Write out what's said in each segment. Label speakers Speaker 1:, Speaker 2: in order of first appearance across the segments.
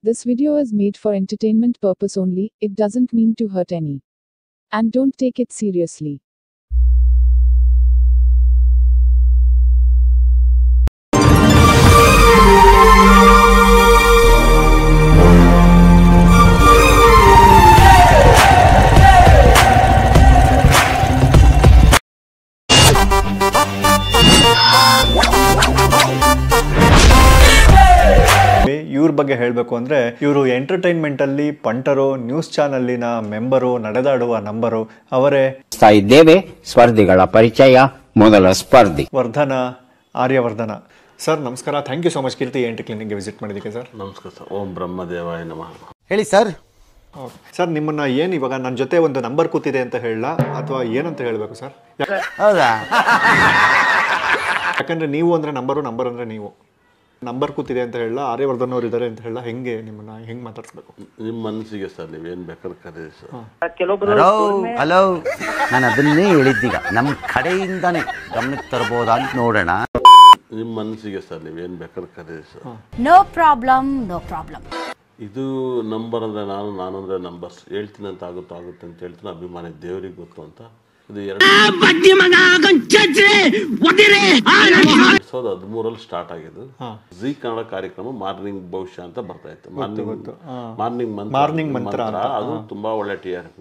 Speaker 1: This video is made for entertainment purpose only, it doesn't mean to hurt any. And don't take it seriously.
Speaker 2: ಇವ್ರ ಬಗ್ಗೆ ಹೇಳಬೇಕು ಅಂದರೆ ಇವರು ಎಂಟರ್ಟೈನ್ಮೆಂಟಲ್ಲಿ ಪಂಟರು, news ಚಾನಲ್ಲಿನ member, ನಡೆದಾಡುವ number ಅವರೇ.
Speaker 3: ಇದ್ದೇವೆ ಸ್ಪರ್ಧಿಗಳ ಪರಿಚಯ. ಮೊದಲ ಸ್ಪರ್ಧಿ
Speaker 2: ಆರ್ಯವರ್ಧನ ಸರ್. ನಮಸ್ಕಾರ, ಥ್ಯಾಂಕ್ ಯು ಸೊ ಮಚ್ ಕೀರ್ತಿ ಎಂಟು ಕ್ಲಿನಿಕ್ಗೆ ವಿಸಿಟ್ ಮಾಡಿದ್ದಕ್ಕೆ ಸರ್.
Speaker 4: ನಮಸ್ಕಾರ ಸರ್. ಓಂ ಬ್ರಹ್ಮದೇವಾಯ ನಮಃ.
Speaker 5: ಹೇಳಿ ಸರ್.
Speaker 2: ಸರ್, ನಿಮ್ಮನ್ನ ಏನು ಇವಾಗ ನನ್ನ ಜೊತೆ ಒಂದು ನಂಬರ್ ಕೂತಿದೆ ಅಂತ ಹೇಳಲ್ಲ ಅಥವಾ ಏನಂತ ಹೇಳಬೇಕು ಸರ್?
Speaker 5: ಹೌದಾ?
Speaker 2: ಯಾಕಂದ್ರೆ ನೀವು ಅಂದ್ರೆ ನಂಬರು, ನಂಬರ್ ಅಂದ್ರೆ ನೀವು. ನಂಬರ್ ಕೂತಿದೆ ಅಂತ ಹೇಳಲ್ಲ, ಆರ್ಯವರ್ಧನ್ ಅವ್ರು ಇದ್ದಾರೆ ಅಂತ ಹೇಳಲ್ಲ, ಹೆಂಗೆ ಮಾತಾಡ್ಸ್ಬೇಕು?
Speaker 4: ನಿಮ್ಮ ಮನಸ್ಸಿಗೆ ಸರ್, ನೀವೇನು ಬೇಕಾದ್ರೆ ಕರೀರಿ ಸರ್.
Speaker 5: ಹಲೋ, ನಾನು ಅದನ್ನೇ ಹೇಳಿದ್ದೀಗ, ನಮ್ಮ ಕಡೆಯಿಂದಾನೆ ಗಮನಕ್ಕೆ ತರಬಹುದಾ ಅಂತ ನೋಡೋಣ.
Speaker 4: ನಿಮ್ಮ ಮನಸ್ಸಿಗೆ ಸರ್, ನೀವೇನು ಬೇಕಾದ್ರೆ ಕರೀರಿ ಸರ್.
Speaker 6: No problem.
Speaker 4: ಇದು ನಂಬರ್ ಅಂದ್ರೆ ನಾನು ಅಂದ್ರೆ ನಂಬರ್ಸ್ ಹೇಳ್ತೀನಿ ಅಂತ ಆಗುತ್ತೆ ಅಂತ ಹೇಳ್ತೀನಿ. ಅಭಿಮಾನಿ ದೇವರಿಗೆ ಗೊತ್ತು ಅಂತ. ಇದು 2013 ಸ್ಟಾರ್ಟ್ ಆಗಿದ್ದು. ಜಿ ಕನ್ನಡ ಕಾರ್ಯಕ್ರಮ ಮಾರ್ನಿಂಗ್ ಭವಿಷ್ಯ ಅಂತ ಬರ್ತಾ ಇತ್ತು. ಮಾರ್ನಿಂಗ್ ಮಂತ್ರ ಅದು ತುಂಬಾ ಒಳ್ಳೆ TRP.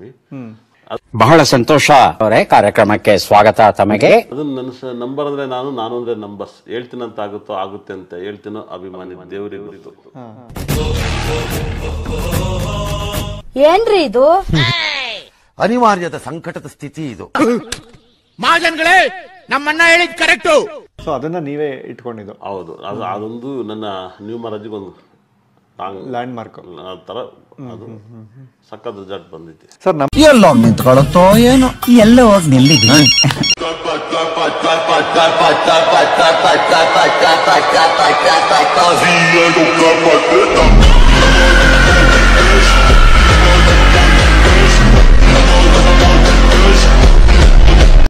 Speaker 3: ಬಹಳ ಸಂತೋಷ ಅವರೇ, ಕಾರ್ಯಕ್ರಮಕ್ಕೆ ಸ್ವಾಗತ ತಮಗೆ.
Speaker 4: ಅದು ನನ್ನ ನಂಬರ್ ಅಂದ್ರೆ ನಾನು ಅಂದ್ರೆ ನಂಬರ್ಸ್ ಹೇಳ್ತೀನಿ ಅಂತ ಆಗುತ್ತೆ ಅಂತ ಹೇಳ್ತೀನೋ ಅಭಿಮಾನಿ ದೇವರಿಗೆ ಗೊತ್ತು.
Speaker 6: ಏನ್ರಿ ಇದು?
Speaker 5: ಅನಿವಾರ್ಯದ ಸಂಕಟದ ಸ್ಥಿತಿ ಇದು.
Speaker 7: ಮಹಾಜನ್ಗಳೇ, ನಮ್ಮನ್ನ ಹೇಳಿದ್ ಕರೆಕ್ಟು.
Speaker 2: ಸೊ ಅದನ್ನ ನೀವೇ ಇಟ್ಕೊಂಡಿದ್ದು?
Speaker 4: ಹೌದು. ಅದೊಂದು ನನ್ನ ನ್ಯೂಮರಾಜಿಗೆ ಒಂದು
Speaker 2: ಲ್ಯಾಂಡ್ ಮಾರ್ಕ್
Speaker 4: ತರ. ಅದು ಸಕ್ಕತ್ ರಿಸಲ್ಟ್ ಬಂದಿದೆ
Speaker 2: ಸರ್.
Speaker 5: ಎಲ್ಲೋ ನಿಂತ್ಕೊಳ್ಳುತ್ತೋ ಏನೋ, ಎಲ್ಲ ಹೋಗಿ ನಿಲ್ಲಿದ್ವಿ.